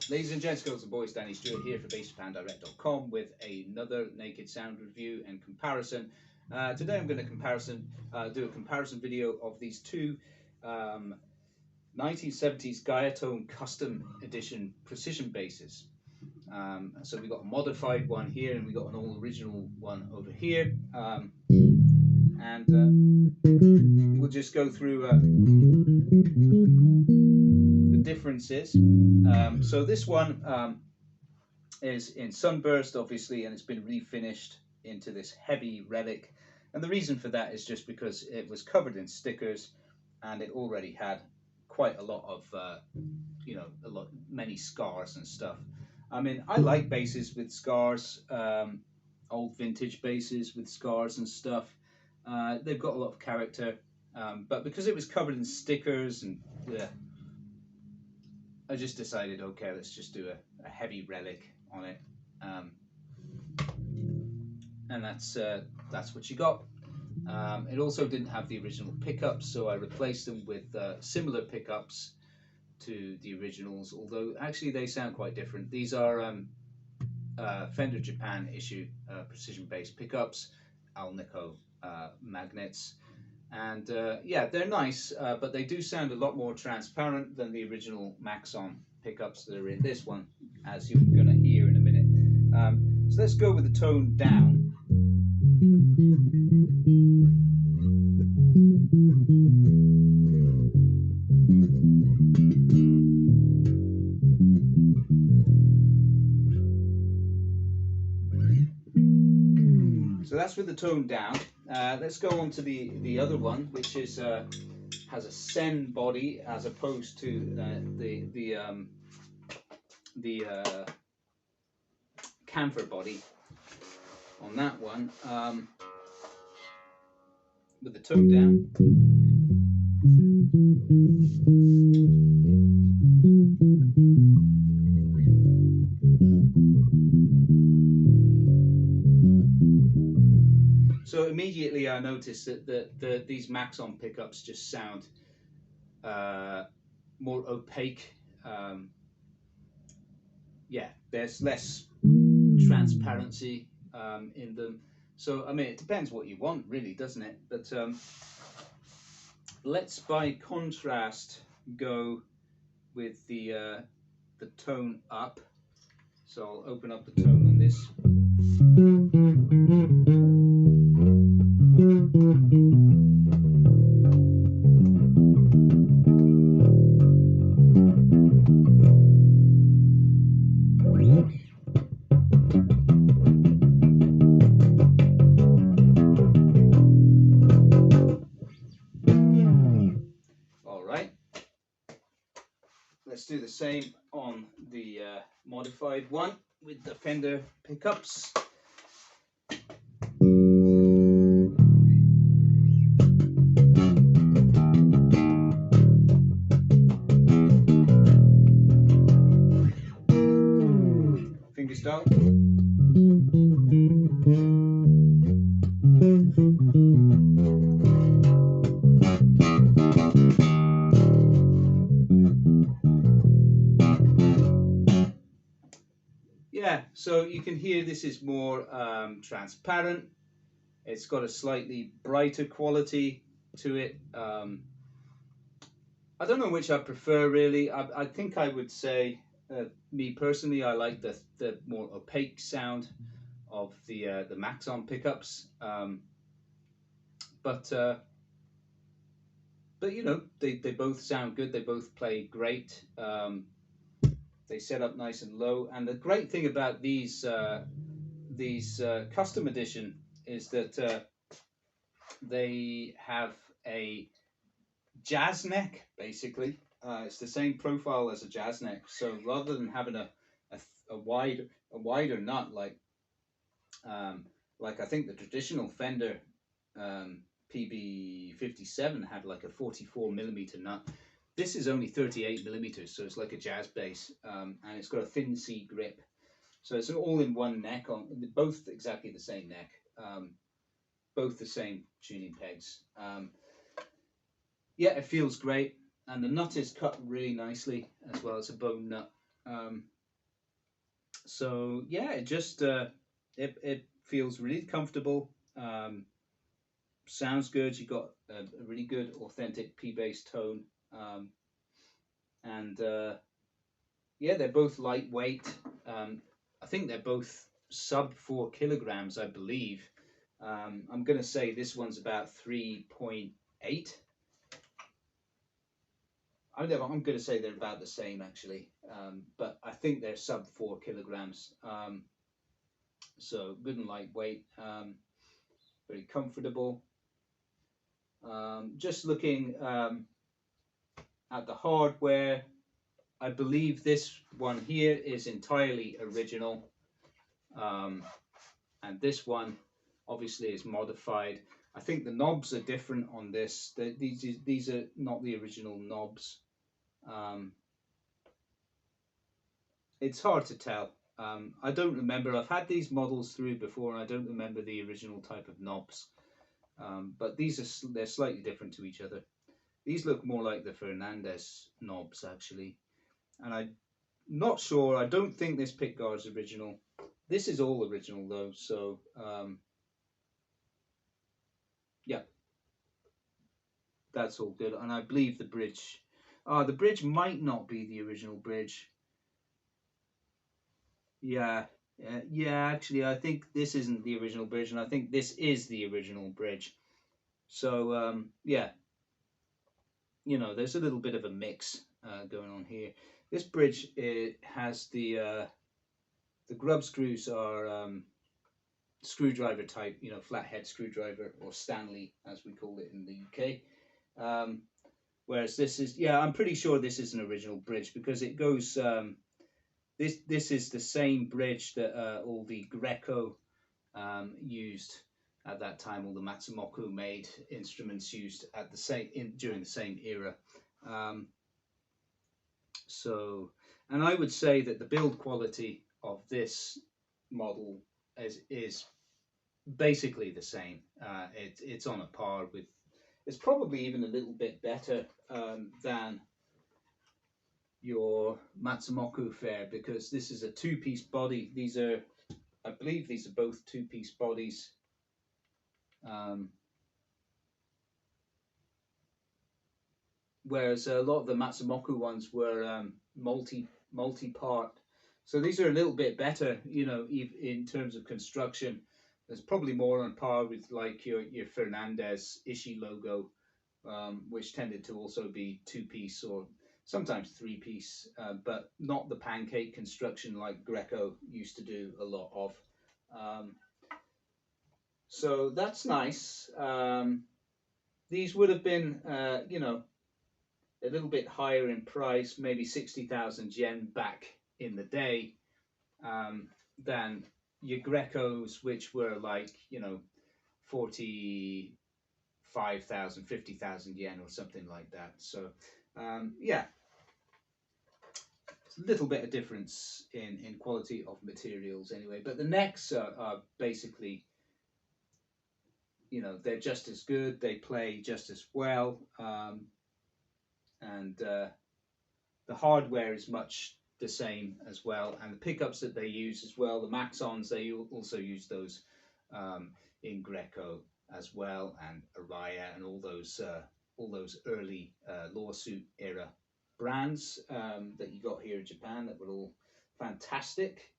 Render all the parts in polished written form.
Ladies and gents, girls and boys, Danny Stewart here for BassJapanDirect.com with another naked sound review and comparison. Today I'm going to do a comparison video of these two 1970s Guyatone Custom Edition precision basses. So we got a modified one here, and we got an all original one over here. We'll just go through the differences. So this one is in Sunburst, obviously, and it's been refinished into this heavy relic. And the reason for that is just because it was covered in stickers, and it already had quite a lot of, many scars and stuff. I mean, I like basses with scars, old vintage basses with scars and stuff. They've got a lot of character, but because it was covered in stickers and I just decided, okay, let's just do a heavy relic on it, and that's what you got. It also didn't have the original pickups, so I replaced them with similar pickups to the originals, although actually they sound quite different. These are Fender Japan issue precision bass pickups, Alnico magnets, and yeah, they're nice, but they do sound a lot more transparent than the original Maxon pickups that are in this one, as you're going to hear in a minute. So let's go with the tone down. So that's with the tone down. Let's go on to the other one, which is has a Sen body as opposed to the camphor body on that one. With the tone down. So immediately I noticed that these Maxon pickups just sound more opaque. Yeah, there's less transparency in them. So I mean, it depends what you want, really, doesn't it? But let's, by contrast, go with the tone up. So I'll open up the tone on this. Let's do the same on the modified one with the Fender pickups. Fingers down. Yeah, so you can hear this is more transparent. It's got a slightly brighter quality to it. I don't know which I prefer, really. I think I would say, me personally, I like the more opaque sound of the Maxon pickups. But you know, they both sound good. They both play great. They set up nice and low, and the great thing about these custom edition is that they have a jazz neck. Basically, it's the same profile as a jazz neck. So rather than having a wider nut like I think the traditional Fender PB57 had like a 44mm nut. This is only 38mm, so it's like a jazz bass, and it's got a thin C grip. So it's all in one neck, on both exactly the same neck, both the same tuning pegs. Yeah, it feels great, and the nut is cut really nicely as well. It's a bone nut. So yeah, it just it feels really comfortable. Sounds good. You got a really good authentic P bass tone, um, and yeah, they're both lightweight. I think they're both sub 4 kilograms, I believe. I'm going to say this one's about 3.8. I'm going to say they're about the same actually, but I think they're sub 4 kilograms. So good and lightweight, very comfortable. Just looking at the hardware, I believe this one here is entirely original, and this one obviously is modified. I think the knobs are different on this. These are not the original knobs. Um, it's hard to tell. I don't remember. I've had these models through before, and I don't remember the original type of knobs. But they're slightly different to each other. These look more like the Fernandez knobs actually, and I'm not sure. I don't think this pickguard is original. This is all original though, so yeah, that's all good. And I believe the bridge might not be the original bridge. Yeah, yeah. Actually, I think this isn't the original bridge, and I think this is the original bridge. So yeah, there's a little bit of a mix going on here. This bridge, it has the grub screws are screwdriver type, flathead screwdriver, or Stanley as we call it in the UK. Whereas this is, yeah, I'm pretty sure this is an original bridge because it goes. This is the same bridge that all the Greco used at that time. All the Matsumoku made instruments used at the same during the same era. Um, so, and I would say that the build quality of this model is basically the same. It's on a par with. It's probably even a little bit better than your Matsumoku fare because this is a two-piece body. I believe these are both two-piece bodies. Um, Whereas a lot of the Matsumoku ones were multi-part. So these are a little bit better, in terms of construction. There's probably more on par with like your Fernandez Ishii logo, which tended to also be two-piece or sometimes three-piece, but not the pancake construction like Greco used to do a lot of. Um, so that's nice. These would have been, a little bit higher in price, maybe 60,000 yen back in the day, than your Grecos, which were like, 45,000, 50,000 yen or something like that. So, yeah, it's a little bit of difference in quality of materials anyway. But the necks are basically, they're just as good, they play just as well. And the hardware is much the same as well, and the pickups that they use as well, the Maxons, they also use those in Greco as well, and Araya, and all those early lawsuit era brands that you got here in Japan that were all fantastic.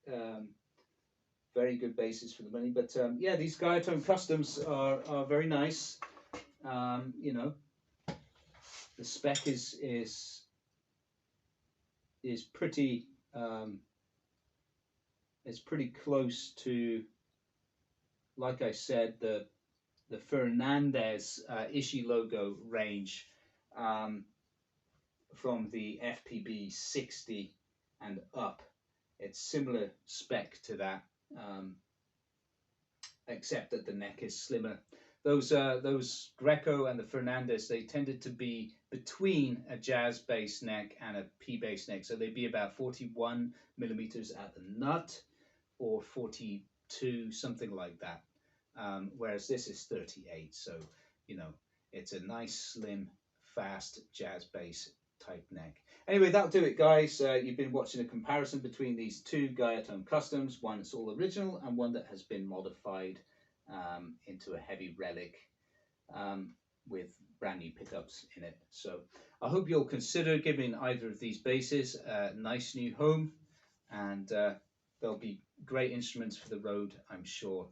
Very good basis for the money, but yeah, these Guyatone customs are very nice. You know, the spec is pretty is pretty close to, like I said, the Fernandez Ishii logo range, um, from the FPB 60 and up. It's similar spec to that, except that the neck is slimmer. Those Greco and the Fernandez, they tended to be between a jazz bass neck and a P bass neck, so they'd be about 41 millimeters at the nut, or 42, something like that. Whereas this is 38, so it's a nice, slim, fast jazz bass type neck. Anyway, that'll do it, guys. You've been watching a comparison between these two Guyatone customs, one that's all original and one that has been modified into a heavy relic um, with brand new pickups in it. So I hope you'll consider giving either of these basses a nice new home, and they'll be great instruments for the road, I'm sure.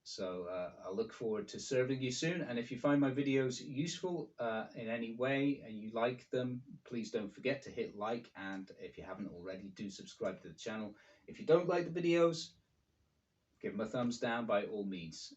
So I look forward to serving you soon. And if you find my videos useful in any way and you like them, please don't forget to hit like. And if you haven't already, do subscribe to the channel. If you don't like the videos, give them a thumbs down by all means.